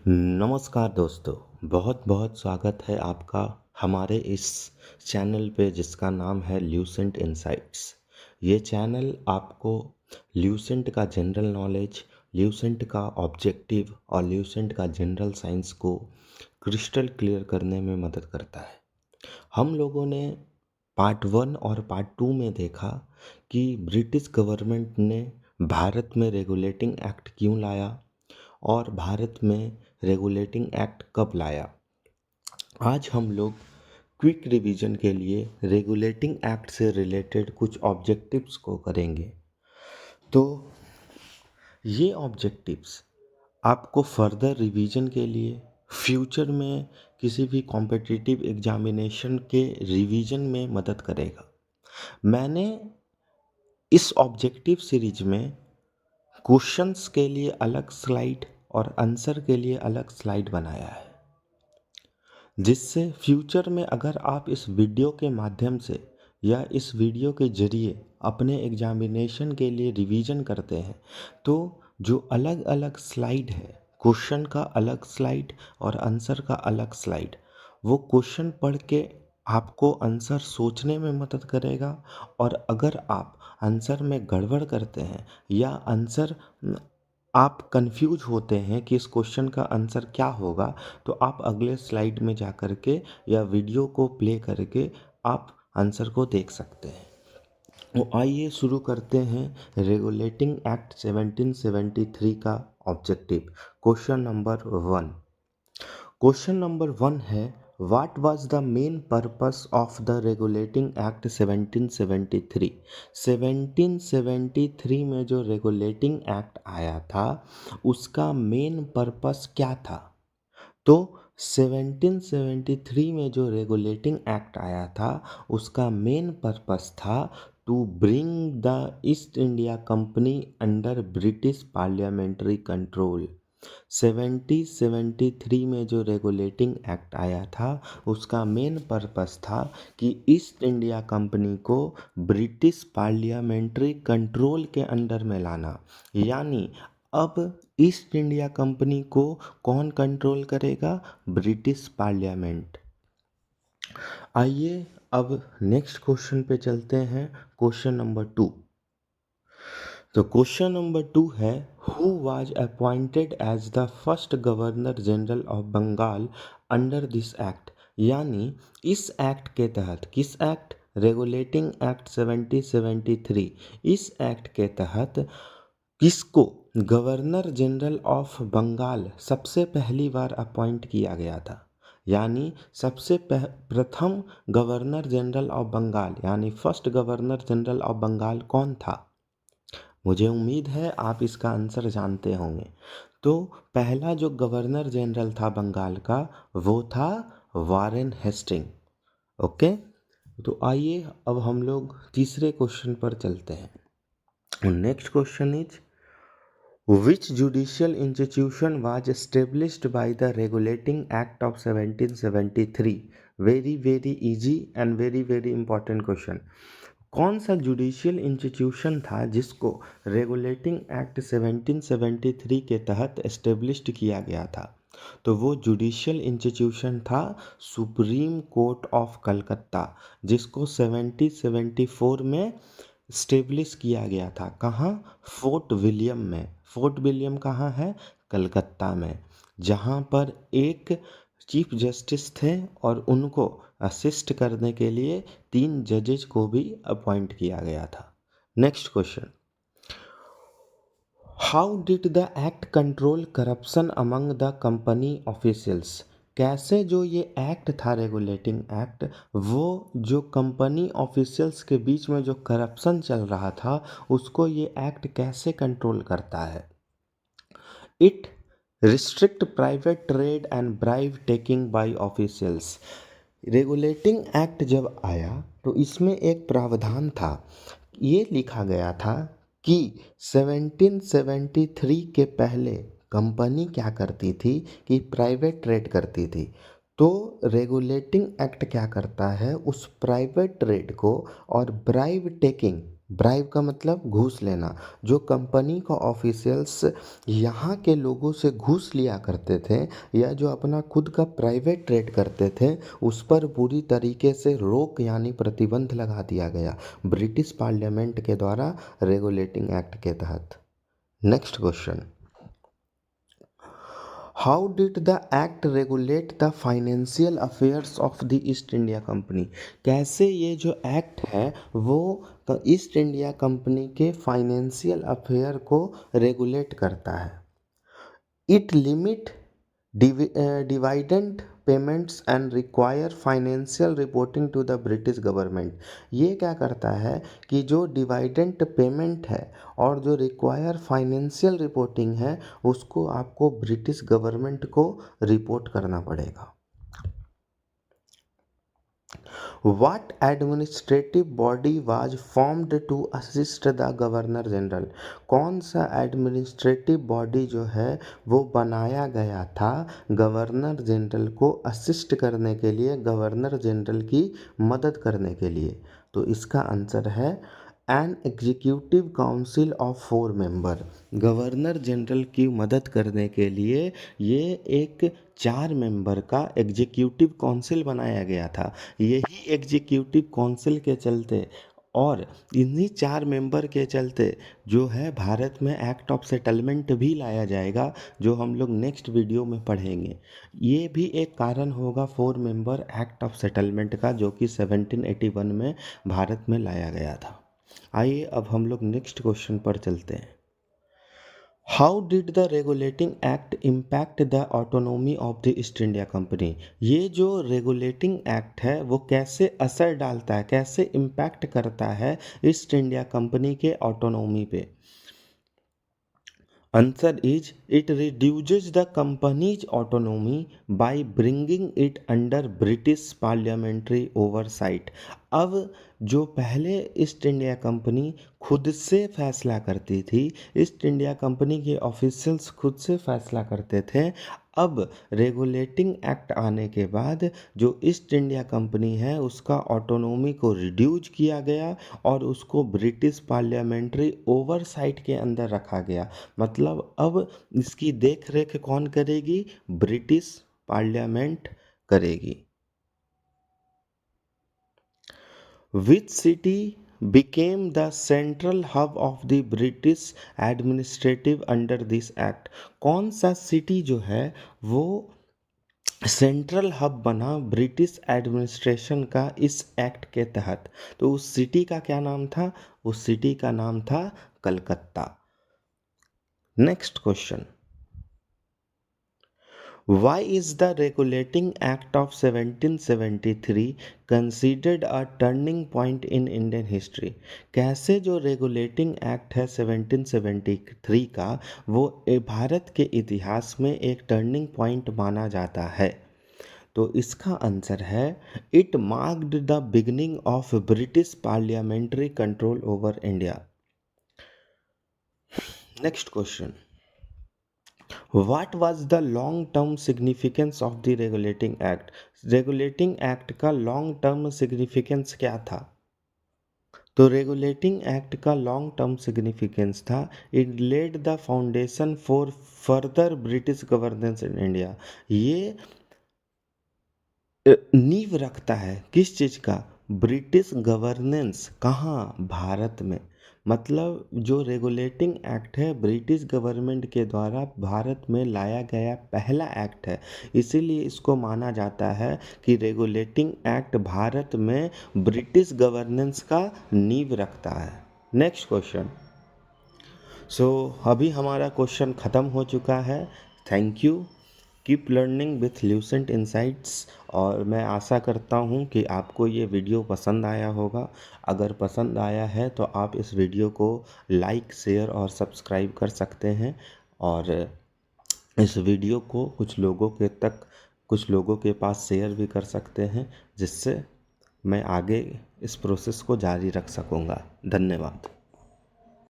नमस्कार दोस्तों, बहुत बहुत स्वागत है आपका हमारे इस चैनल पे जिसका नाम है ल्यूसेंट इनसाइट्स। ये चैनल आपको ल्यूसेंट का जनरल नॉलेज, ल्यूसेंट का ऑब्जेक्टिव और ल्यूसेंट का जनरल साइंस को क्रिस्टल क्लियर करने में मदद करता है। हम लोगों ने पार्ट 1 और पार्ट 2 में देखा कि ब्रिटिश गवर्नमेंट ने भारत में रेगुलेटिंग एक्ट क्यों लाया और भारत में रेगुलेटिंग एक्ट कब लाया। आज हम लोग क्विक रिवीजन के लिए रेगुलेटिंग एक्ट से रिलेटेड कुछ ऑब्जेक्टिव्स को करेंगे। तो ये ऑब्जेक्टिव्स आपको फर्दर रिवीजन के लिए फ्यूचर में किसी भी कॉम्पिटिटिव एग्जामिनेशन के रिवीजन में मदद करेगा। मैंने इस ऑब्जेक्टिव सीरीज में क्वेश्चंस के लिए अलग स्लाइड और आंसर के लिए अलग स्लाइड बनाया है, जिससे फ्यूचर में अगर आप इस वीडियो के माध्यम से या इस वीडियो के ज़रिए अपने एग्जामिनेशन के लिए रिवीजन करते हैं तो जो अलग अलग स्लाइड है, क्वेश्चन का अलग स्लाइड और आंसर का अलग स्लाइड, वो क्वेश्चन पढ़ के आपको आंसर सोचने में मदद करेगा। और अगर आप आंसर में गड़बड़ करते हैं या आंसर आप कंफ्यूज होते हैं कि इस क्वेश्चन का आंसर क्या होगा, तो आप अगले स्लाइड में जा कर के या वीडियो को प्ले करके आप आंसर को देख सकते हैं। तो आइए शुरू करते हैं रेगुलेटिंग एक्ट 1773 का objective. Question number 1। Question number 1 है, what was the main purpose of the regulating act 1773। 1773 में जो रेगुलेटिंग एक्ट आया था उसका मेन पर्पस क्या था। तो 1773 में जो रेगुलेटिंग एक्ट आया था उसका मेन पर्पस था to bring the East India Company under British parliamentary control. 1773 में जो रेगुलेटिंग एक्ट आया था उसका मेन पर्पस था कि ईस्ट इंडिया कंपनी को ब्रिटिश पार्लियामेंट्री कंट्रोल के अंडर में लाना। यानी अब ईस्ट इंडिया कंपनी को कौन कंट्रोल करेगा? British parliament. आइए अब नेक्स्ट क्वेश्चन पे चलते हैं, क्वेश्चन नंबर 2। तो क्वेश्चन नंबर 2 है, who was appointed as the first governor general of Bengal under this act. यानी इस एक्ट के तहत, किस एक्ट? Regulating act 1773। इस एक्ट के तहत किसको गवर्नर जनरल ऑफ बंगाल सबसे पहली बार अपॉइंट किया गया था? यानी सबसे प्रथम गवर्नर जनरल ऑफ बंगाल यानी first governor general of Bengal कौन था? मुझे उम्मीद है आप इसका आंसर जानते होंगे। तो पहला जो गवर्नर जनरल था बंगाल का वो था वारेन हेस्टिंग। ओके, तो आइए अब हम लोग तीसरे क्वेश्चन पर चलते हैं। Next question is, which judicial institution was established by the Regulating Act of 1773? very easy and very important question। कौन सा जुडिशियल इंस्टीट्यूशन था जिसको रेगुलेटिंग एक्ट 1773 के तहत एस्टेब्लिश्ड किया गया था? तो वो जुडिशियल इंस्टीट्यूशन था सुप्रीम कोर्ट ऑफ कलकत्ता, जिसको 1774 में स्टेब्लिश किया गया था। कहाँ? फोर्ट विलियम में। फोर्ट विलियम कहाँ है? कलकत्ता में, जहाँ पर एक चीफ जस्टिस थे और उनको असिस्ट करने के लिए 3 जजेस को भी अपॉइंट किया गया था। Next question, how did the act control corruption among the company officials. कैसे जो ये एक्ट था रेगुलेटिंग एक्ट, वो जो कंपनी ऑफिशियल्स के बीच में जो करप्शन चल रहा था उसको ये एक्ट कैसे कंट्रोल करता है? It restrict private trade and bribe taking by officials. Regulating act जब आया तो इसमें एक प्रावधान था, ये लिखा गया था कि 1773 के पहले कंपनी क्या करती थी कि प्राइवेट ट्रेड करती थी। तो रेगुलेटिंग एक्ट क्या करता है, उस प्राइवेट ट्रेड को और ब्राइब टेकिंग ब्राइब का मतलब घूस लेना। जो कंपनी का ऑफिशियल्स यहाँ के लोगों से घूस लिया करते थे या जो अपना खुद का प्राइवेट ट्रेड करते थे, उस पर पूरी तरीके से रोक यानी प्रतिबंध लगा दिया गया ब्रिटिश पार्लियामेंट के द्वारा रेगुलेटिंग एक्ट के तहत। Next question, how did the act regulate the financial affairs of the East India Company? कैसे ये जो एक्ट है वो ईस्ट इंडिया कंपनी के फाइनेंशियल अफेयर को रेगुलेट करता है। It limit dividend payments and require financial reporting to the British government. ये क्या करता है कि जो डिविडेंड पेमेंट है और जो रिक्वायर फाइनेंशियल रिपोर्टिंग है उसको आपको ब्रिटिश गवर्नमेंट को रिपोर्ट करना पड़ेगा। What administrative body was formed to assist the governor general? कौन सा एडमिनिस्ट्रेटिव बॉडी जो है वो बनाया गया था गवर्नर जनरल को असिस्ट करने के लिए, गवर्नर जनरल की मदद करने के लिए? तो इसका आंसर है an executive council of 4 member. Governor general की मदद करने के लिए ये एक 4 मेंबर का एग्जीक्यूटिव काउंसिल बनाया गया था। यही एग्जीक्यूटिव काउंसिल के चलते और इन्हीं 4 मेंबर के चलते जो है भारत में एक्ट ऑफ सेटलमेंट भी लाया जाएगा, जो हम लोग नेक्स्ट वीडियो में पढ़ेंगे। ये भी एक कारण होगा 4 मेंबर एक्ट ऑफ सेटलमेंट का, जो कि 1781 में भारत में लाया गया था। आइए अब हम लोग नेक्स्ट क्वेश्चन पर चलते हैं। How did the regulating act impact the autonomy of the East India company? ये जो रेगुलेटिंग एक्ट है वो कैसे असर डालता है, कैसे इम्पैक्ट करता है ईस्ट इंडिया कंपनी के ऑटोनोमी पे? Answer is it reduces the company's autonomy by bringing it under British parliamentary oversight। अब जो पहले ईस्ट इंडिया कंपनी खुद से फैसला करती थी, ईस्ट इंडिया कंपनी के ऑफिशियल्स खुद से फैसला करते थे, अब रेगुलेटिंग एक्ट आने के बाद जो ईस्ट इंडिया कंपनी है उसका ऑटोनोमी को रिड्यूस किया गया और उसको ब्रिटिश पार्लियामेंट्री ओवरसाइट के अंदर रखा गया। मतलब अब इसकी देख रेख कौन करेगी? ब्रिटिश पार्लियामेंट करेगी। Which city became the central hub of the British administrative under this act? कौन सा सिटी जो है वो सेंट्रल हब बना ब्रिटिश एडमिनिस्ट्रेशन का इस एक्ट के तहत? तो उस सिटी का क्या नाम था? उस सिटी का नाम था Calcutta. Next question, Why is the Regulating Act of 1773 considered a turning point in Indian history? कैसे जो रेगुलेटिंग एक्ट है 1773 का वो भारत के इतिहास में एक टर्निंग पॉइंट माना जाता है? तो इसका आंसर है it marked the beginning of British parliamentary control over India. Next question, What was the long term significance of the regulating act? Regulating act का लॉन्ग टर्म सिग्निफिकेंस क्या था? तो रेगुलेटिंग एक्ट का लॉन्ग टर्म सिग्निफिकेंस था it led the foundation for further British governance in India. ये नींव रखता है किस चीज़ का? British governance. कहाँ? भारत में। मतलब जो रेगुलेटिंग एक्ट है ब्रिटिश गवर्नमेंट के द्वारा भारत में लाया गया पहला एक्ट है, इसीलिए इसको माना जाता है कि रेगुलेटिंग एक्ट भारत में ब्रिटिश गवर्नेंस का नींव रखता है। नेक्स्ट क्वेश्चन, अभी हमारा क्वेश्चन ख़त्म हो चुका है। Thank you. Keep learning with Lucent insights. और मैं आशा करता हूँ कि आपको ये वीडियो पसंद आया होगा। अगर पसंद आया है तो आप इस वीडियो को लाइक, शेयर और सब्सक्राइब कर सकते हैं और इस वीडियो को कुछ लोगों के पास शेयर भी कर सकते हैं, जिससे मैं आगे इस प्रोसेस को जारी रख सकूँगा। धन्यवाद।